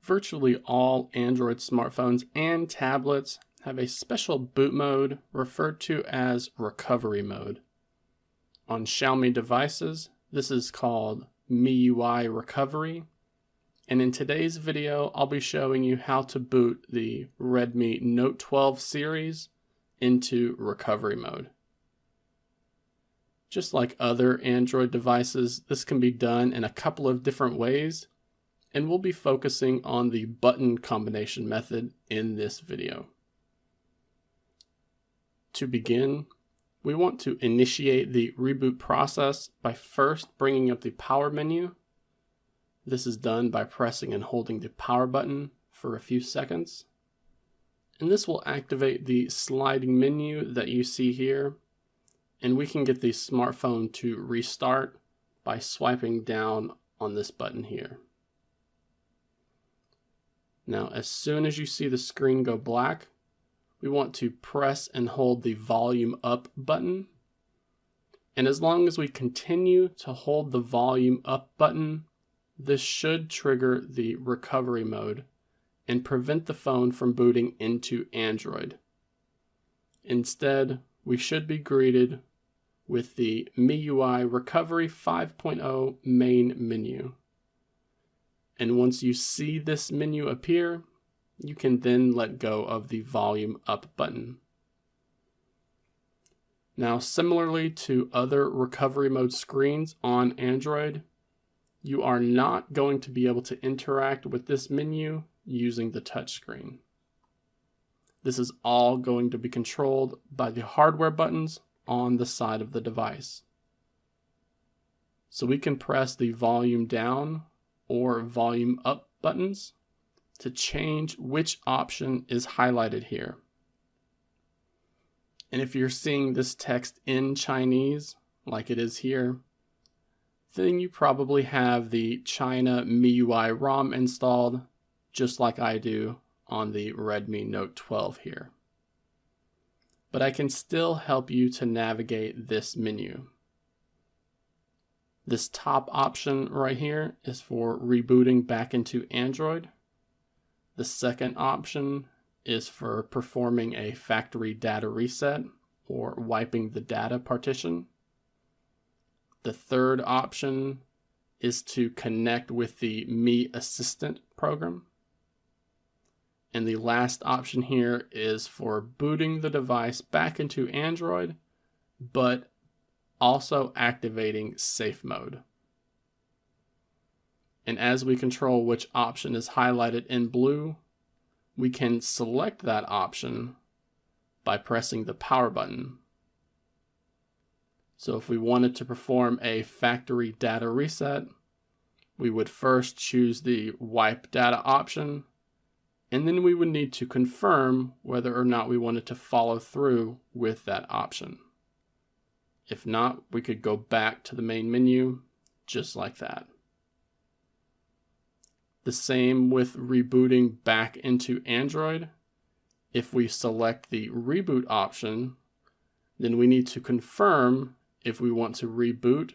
Virtually all Android smartphones and tablets have a special boot mode referred to as recovery mode. On Xiaomi devices, this is called MIUI Recovery, and in today's video, I'll be showing you how to boot the Redmi Note 12 series into recovery mode. Just like other Android devices, this can be done in a couple of different ways, and we'll be focusing on the button combination method in this video. To begin, we want to initiate the reboot process by first bringing up the power menu. This is done by pressing and holding the power button for a few seconds. And this will activate the sliding menu that you see here. And we can get the smartphone to restart by swiping down on this button here. Now, as soon as you see the screen go black, we want to press and hold the volume up button. And as long as we continue to hold the volume up button, this should trigger the recovery mode and prevent the phone from booting into Android. Instead, we should be greeted with the MIUI Recovery 5.0 main menu. And once you see this menu appear, you can then let go of the volume up button. Now, similarly to other recovery mode screens on Android, you are not going to be able to interact with this menu using the touchscreen. This is all going to be controlled by the hardware buttons on the side of the device. So we can press the volume down or volume up buttons to change which option is highlighted here. And if you're seeing this text in Chinese, like it is here, then you probably have the China MIUI ROM installed, just like I do on the Redmi Note 12 here. But I can still help you to navigate this menu. This top option right here is for rebooting back into Android. The second option is for performing a factory data reset or wiping the data partition. The third option is to connect with the Mi Assistant program. And the last option here is for booting the device back into Android, but also activating safe mode. And as we control which option is highlighted in blue, we can select that option by pressing the power button. So if we wanted to perform a factory data reset, we would first choose the wipe data option, and then we would need to confirm whether or not we wanted to follow through with that option. If not, we could go back to the main menu just like that. The same with rebooting back into Android. If we select the reboot option, then we need to confirm if we want to reboot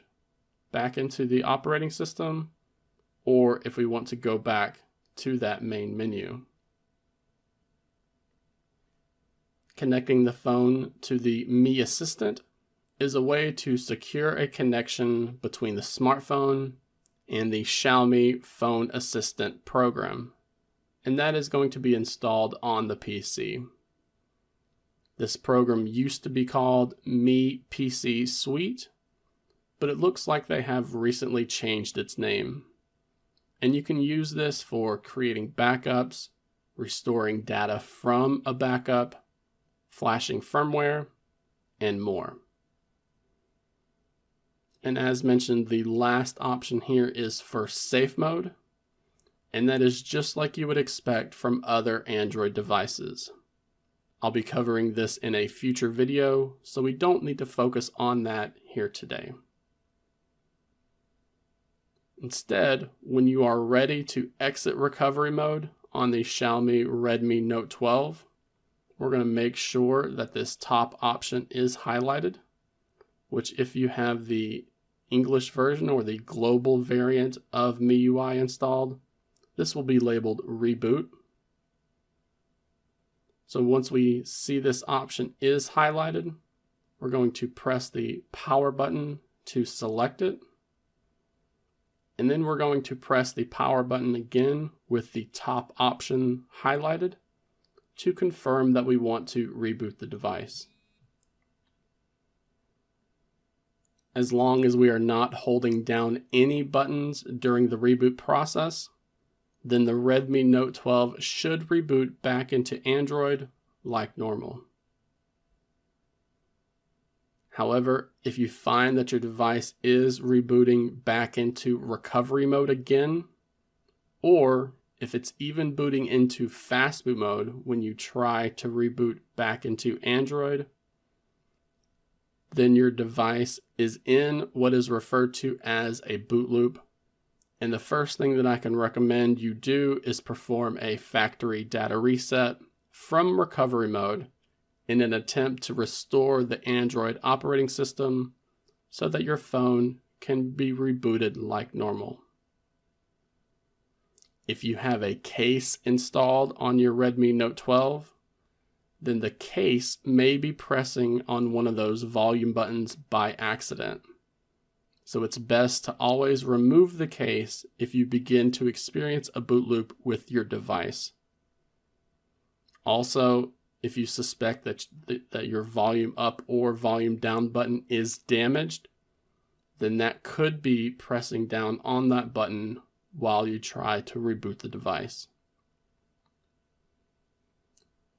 back into the operating system or if we want to go back to that main menu. Connecting the phone to the Mi Assistant is a way to secure a connection between the smartphone and the Xiaomi Phone Assistant program, and that is going to be installed on the PC. This program used to be called Mi PC Suite, but it looks like they have recently changed its name. And you can use this for creating backups, restoring data from a backup, flashing firmware, and more. And as mentioned, the last option here is for safe mode, and that is just like you would expect from other Android devices. I'll be covering this in a future video, so we don't need to focus on that here today. Instead, when you are ready to exit recovery mode on the Xiaomi Redmi Note 12, we're going to make sure that this top option is highlighted, which if you have the English version or the global variant of MIUI installed, This will be labeled reboot. So once we see this option is highlighted, we're going to press the power button to select it. And then we're going to press the power button again with the top option highlighted to confirm that we want to reboot the device. As long as we are not holding down any buttons during the reboot process, then the Redmi Note 12 should reboot back into Android like normal. However, if you find that your device is rebooting back into recovery mode again, or if it's even booting into fast boot mode when you try to reboot back into Android, then your device is in what is referred to as a boot loop. And the first thing that I can recommend you do is perform a factory data reset from recovery mode in an attempt to restore the Android operating system so that your phone can be rebooted like normal. If you have a case installed on your Redmi Note 12, then the case may be pressing on one of those volume buttons by accident. So it's best to always remove the case if you begin to experience a boot loop with your device. Also, if you suspect that your volume up or volume down button is damaged, then that could be pressing down on that button while you try to reboot the device.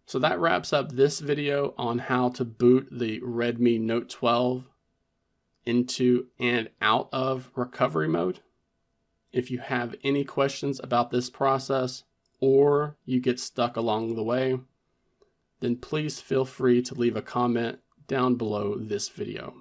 So that wraps up this video on how to boot the Redmi Note 12 into and out of recovery mode. If you have any questions about this process or you get stuck along the way, then please feel free to leave a comment down below this video.